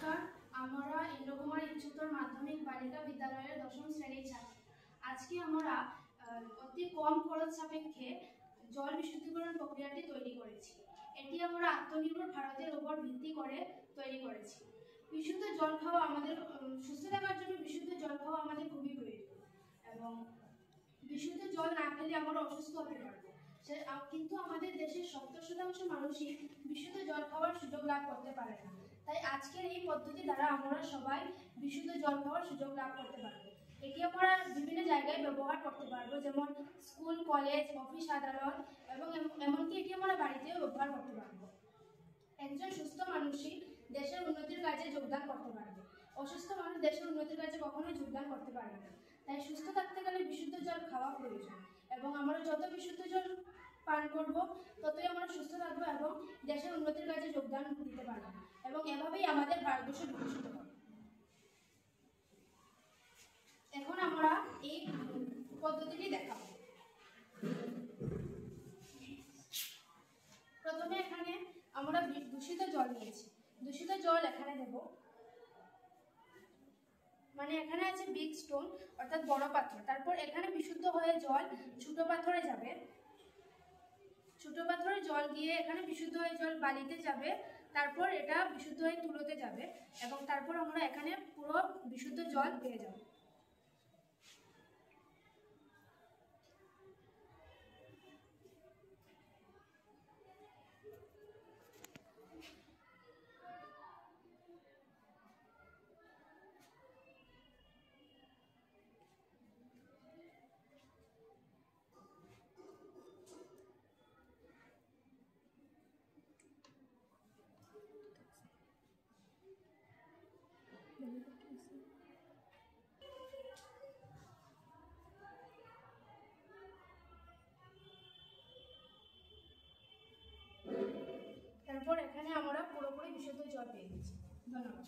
নমস্কার, আমরা ইন্দ্রকুমারী উচ্চতর মাধ্যমিক বালিকা বিদ্যালয়ের দশম শ্রেণীর ছাত্র। আজকে আমরা অতি কম খরচ সাপেক্ষে জল বিশুদ্ধীকরণ প্রক্রিয়াটি তৈরি করেছি। এটি আমরা আত্মনির্ভর ভারতের উপর ভিত্তি করে তৈরি করেছি। বিশুদ্ধ জল খাওয়া আমাদের সুস্থ থাকার জন্য বিশুদ্ধ জল খাওয়া আমাদের খুবই প্রয়োজন এবং বিশুদ্ধ জল না খেলে আমরা অসুস্থ হতে পারবো। কিন্তু আমাদের দেশের 70% মানুষই বিশুদ্ধ জল খাওয়ার সুযোগ লাভ করতে পারে না। তাই আজকের এই পদ্ধতি দ্বারা আমরা সবাই বিশুদ্ধ জল খাওয়ার সুযোগ লাভ করতে পারবো। এটি আমরা বিভিন্ন জায়গায় ব্যবহার করতে পারবো, যেমন স্কুল, কলেজ, অফিস, আদালত এবং এমনকি এটি আমরা বাড়িতেও ব্যবহার করতে পারবো। একজন সুস্থ মানুষই দেশের উন্নতির কাজে যোগদান করতে পারবে। অসুস্থ মানুষ দেশের উন্নতির কাজে কখনোই যোগদান করতে পারবে না। তাই সুস্থ থাকতে গেলে বিশুদ্ধ জল খাওয়া প্রয়োজন এবং আমরা যত বিশুদ্ধ জল পান করব ততই আমরা সুস্থ থাকবো এবং দেশের উন্নতির কাজে যোগদান দিতে পারবো এবং এভাবেই আমাদের ভারতবর্ষ বিকশিত হবে। এখন আমরা এই পদ্ধতিটি দেখাবো। প্রথমে এখানে আমরা দূষিত জল নিয়েছি। দূষিত জল এখানে দেব, মানে এখানে আছে বিগ স্টোন অর্থাৎ বড় পাথর। তারপর এখানে বিশুদ্ধ হয়ে জল ছোট পাথরে যাবে। ছোট পাথরে জল গিয়ে এখানে বিশুদ্ধ হয়ে জল বালিতে যাবে। তারপর এটা বিশুদ্ধ হয়ে তুলোতে যাবে এবং তারপর আমরা এখানে পুরো বিশুদ্ধ জল পেয়ে যাব। তারপর এখানে আমরা পুরোপুরি বিশুদ্ধ জল পেয়ে গেছি। ধন্যবাদ।